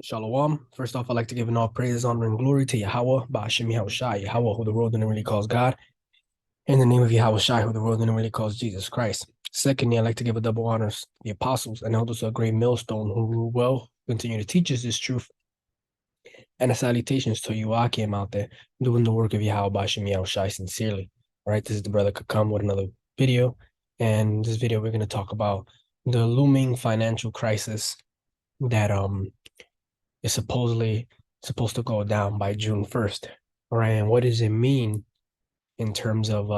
Shalom. First off, I'd like to give an all praise, honor, and glory to Yahweh, Ba'ashem Yahushai, Yahweh, who the world didn't really calls God, in the name of Yahushai, who the world didn't really calls Jesus Christ. Secondly, I'd like to give a double honors to the apostles and elders of a great millstone who will continue to teach us this truth. And a salutations to you, Akim, out there, doing the work of Yahweh, Ba'ashem Yahushai, sincerely. All right, this is the brother Kakam with another video. And this video, we're going to talk about the looming financial crisis that is supposedly supposed to go down by June 1st. All right. And what does it mean in terms of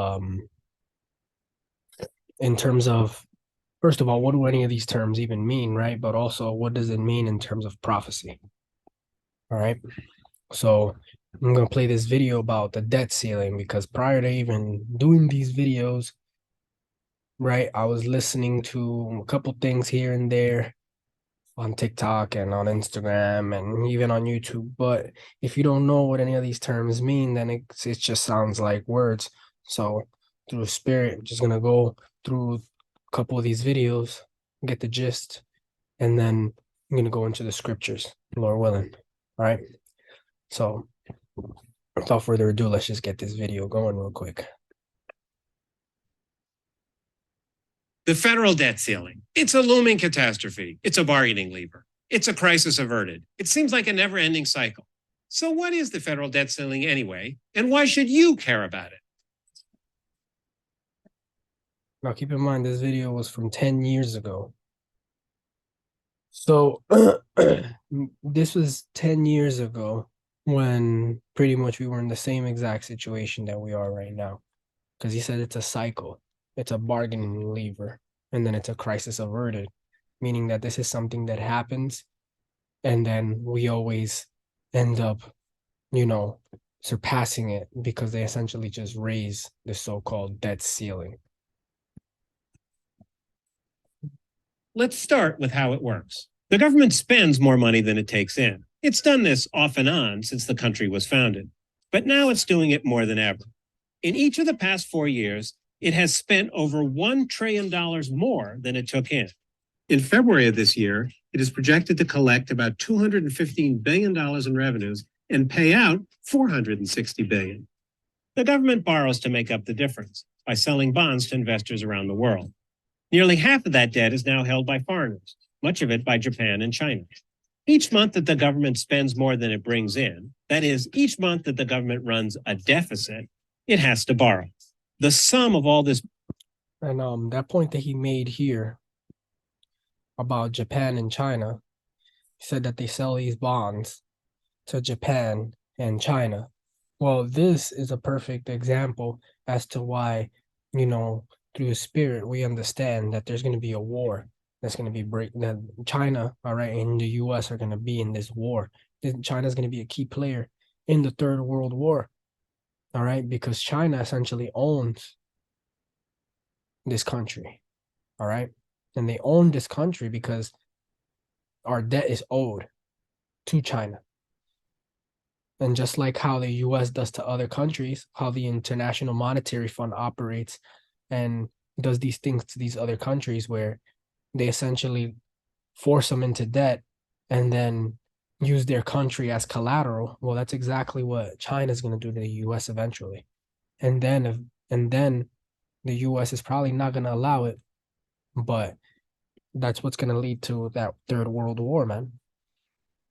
first of all, what do any of these terms even mean, right? But also what does it mean in terms of prophecy? All right. So I'm gonna play this video about the debt ceiling because prior to even doing these videos, right, I was listening to a couple things here and there on TikTok and on Instagram and even on YouTube. But if you don't know what any of these terms mean, then it just sounds like words. So through the spirit, I'm just gonna go through a couple of these videos, get the gist, and then I'm gonna go into the scriptures, Lord willing. All right. So without further ado, let's just get this video going real quick. The federal debt ceiling. It's a looming catastrophe. It's a bargaining lever. It's a crisis averted. It seems like a never-ending cycle. So what is the federal debt ceiling anyway, and why should you care about it? Now, keep in mind, this video was from 10 years ago. So this was 10 years ago when pretty much we were in the same exact situation that we are right now. Because he said it's a cycle. It's a bargaining lever, and then it's a crisis averted, meaning that this is something that happens, and then we always end up, surpassing it because they essentially just raise the so-called debt ceiling. Let's start with how it works. The government spends more money than it takes in. It's done this off and on since the country was founded, but now it's doing it more than ever. In each of the past 4 years, it has spent over $1 trillion more than it took in. In February of this year, it is projected to collect about $215 billion in revenues and pay out $460 billion. The government borrows to make up the difference by selling bonds to investors around the world. Nearly half of that debt is now held by foreigners, much of it by Japan and China. Each month that the government spends more than it brings in, that is, each month that the government runs a deficit, it has to borrow. The sum of all this. And that point that he made here about Japan and China, he said that they sell these bonds to Japan and China. Well, this is a perfect example as to why, through the spirit, we understand that there's going to be a war that's going to be that China, all right, and the US are going to be in this war. China's going to be a key player in the Third World War. All right, because China essentially owns this country. All right. And they own this country because our debt is owed to China. And just like how the US does to other countries, how the International Monetary Fund operates and does these things to these other countries where they essentially force them into debt and then use their country as collateral. Well, that's exactly what China's going to do to the US eventually. And then the US is probably not going to allow it, but that's what's going to lead to that Third World War, man.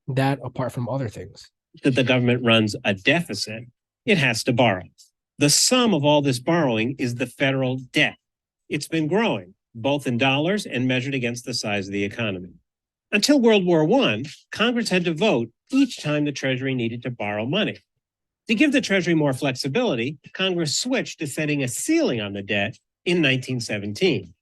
That apart from other things. That the government runs a deficit, it has to borrow. The sum of all this borrowing is the federal debt. It's been growing, both in dollars and measured against the size of the economy. Until World War I, Congress had to vote each time the Treasury needed to borrow money. To give the Treasury more flexibility, Congress switched to setting a ceiling on the debt in 1917.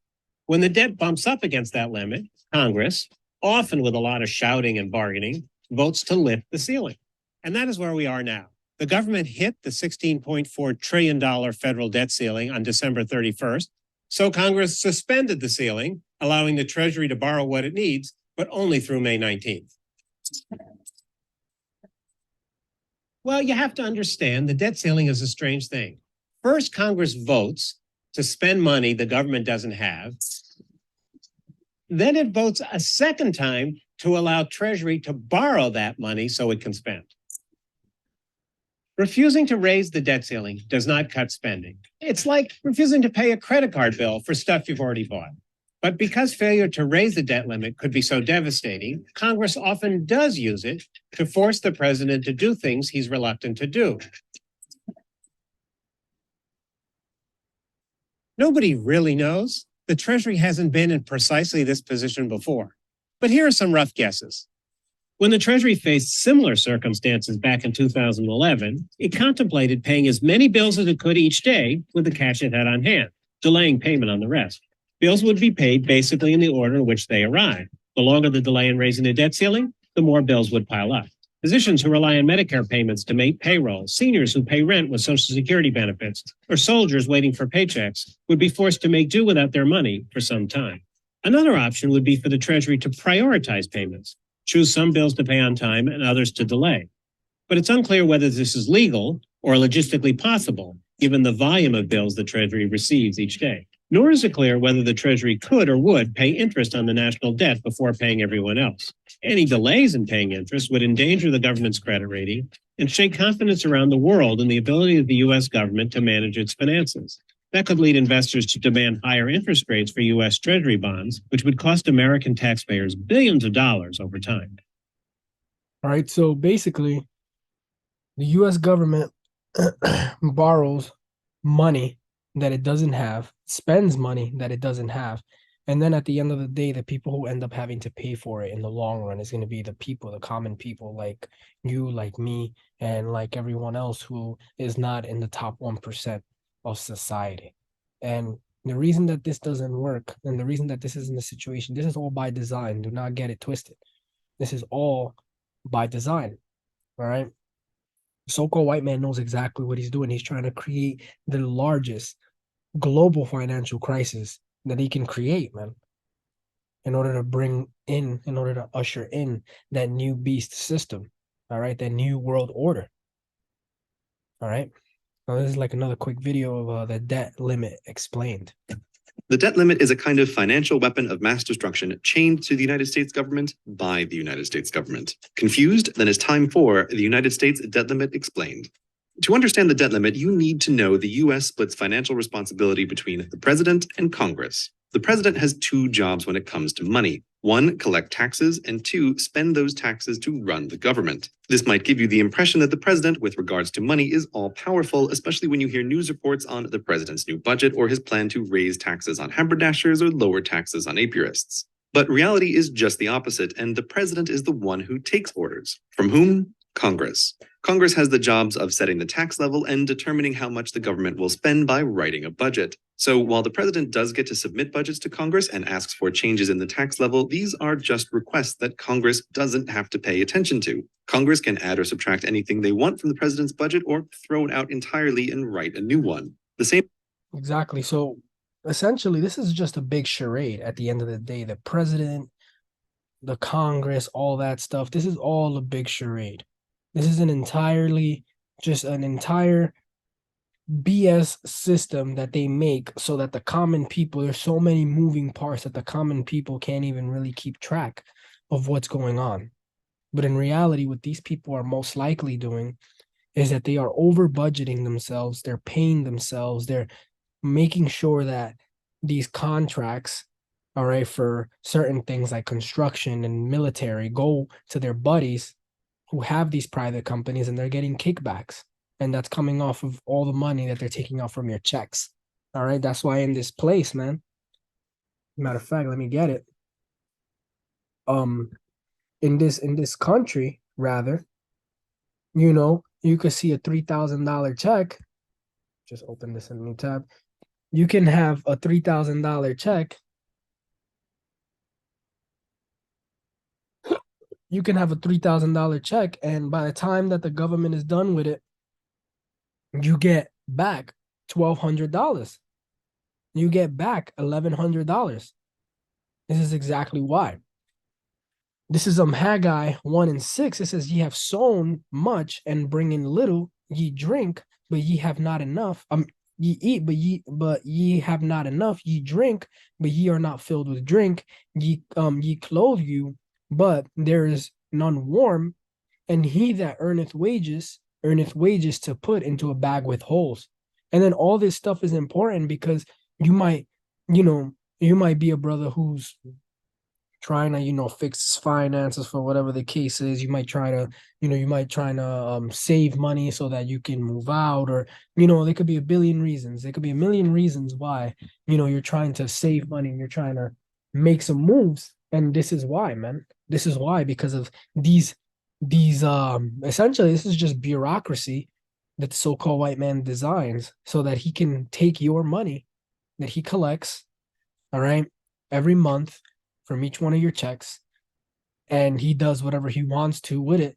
When the debt bumps up against that limit, Congress, often with a lot of shouting and bargaining, votes to lift the ceiling. And that is where we are now. The government hit the $16.4 trillion federal debt ceiling on December 31st. So Congress suspended the ceiling, allowing the Treasury to borrow what it needs, but only through May 19th. Well, you have to understand the debt ceiling is a strange thing. First, Congress votes to spend money the government doesn't have. Then it votes a second time to allow Treasury to borrow that money so it can spend. Refusing to raise the debt ceiling does not cut spending. It's like refusing to pay a credit card bill for stuff you've already bought. But because failure to raise the debt limit could be so devastating, Congress often does use it to force the president to do things he's reluctant to do. Nobody really knows. The Treasury hasn't been in precisely this position before. But here are some rough guesses. When the Treasury faced similar circumstances back in 2011, it contemplated paying as many bills as it could each day with the cash it had on hand, delaying payment on the rest. Bills would be paid basically in the order in which they arrived. The longer the delay in raising the debt ceiling, the more bills would pile up. Physicians who rely on Medicare payments to make payroll, seniors who pay rent with Social Security benefits, or soldiers waiting for paychecks would be forced to make do without their money for some time. Another option would be for the Treasury to prioritize payments, choose some bills to pay on time and others to delay. But it's unclear whether this is legal or logistically possible, given the volume of bills the Treasury receives each day. Nor is it clear whether the Treasury could or would pay interest on the national debt before paying everyone else. Any delays in paying interest would endanger the government's credit rating and shake confidence around the world in the ability of the U.S. government to manage its finances. That could lead investors to demand higher interest rates for U.S. Treasury bonds, which would cost American taxpayers billions of dollars over time. All right, so basically, the U.S. government borrows money that it doesn't have, spends money that it doesn't have, and then at the end of the day, the people who end up having to pay for it in the long run is going to be the people, the common people like you, like me, and like everyone else who is not in the top 1% of society. And the reason that this doesn't work, and the reason that this isn't the situation, this is all by design. Do not get it twisted. This is all by design. All right. So-called white man knows exactly what he's doing. He's trying to create the largest global financial crisis that he can create, man, in order to usher in that new beast system. All right, that new world order. All right. Now, this is like another quick video of the debt limit explained. The debt limit is a kind of financial weapon of mass destruction chained to the United States government by the United States government. Confused? Then it's time for the United States debt limit explained. To understand the debt limit, you need to know the U.S. splits financial responsibility between the president and Congress. The president has two jobs when it comes to money. One, collect taxes, and two, spend those taxes to run the government. This might give you the impression that the president, with regards to money, is all-powerful, especially when you hear news reports on the president's new budget or his plan to raise taxes on haberdashers or lower taxes on apiarists. But reality is just the opposite, and the president is the one who takes orders. From whom? Congress. Congress has the jobs of setting the tax level and determining how much the government will spend by writing a budget. So while the president does get to submit budgets to Congress and asks for changes in the tax level, these are just requests that Congress doesn't have to pay attention to. Congress can add or subtract anything they want from the president's budget or throw it out entirely and write a new one. The same. Exactly. So essentially, this is just a big charade at the end of the day. The president, the Congress, all that stuff, this is all a big charade. This is just an entire BS system that they make so that the common people, there's so many moving parts that the common people can't even really keep track of what's going on. But in reality, what these people are most likely doing is that they are over budgeting themselves. They're paying themselves. They're making sure that these contracts, all right, for certain things like construction and military go to their buddies who have these private companies, and they're getting kickbacks. And that's coming off of all the money that they're taking out from your checks. All right. That's why in this place, man. Matter of fact, let me get it. In this country, rather, you could see a $3,000 check. Just open this in a new tab. You can have a $3,000 check. You can have a $3,000 check, and by the time that the government is done with it, you get back $1,200. You get back $1,100. This is exactly why. This is Haggai 1:6. It says, "Ye have sown much and bring in little. Ye drink, but ye have not enough. Ye eat, but ye have not enough. Ye drink, but ye are not filled with drink. Ye clothe you, but there is none warm, and he that earneth wages to put into a bag with holes. And then all this stuff is important because you might, you might be a brother who's trying to, fix his finances for whatever the case is. You might try to, save money so that you can move out, or, there could be a billion reasons. There could be a million reasons why, you're trying to save money and you're trying to make some moves. And this is why, man. This is why, because of these essentially this is just bureaucracy that the so-called white man designs so that he can take your money that he collects, all right, every month from each one of your checks, and he does whatever he wants to with it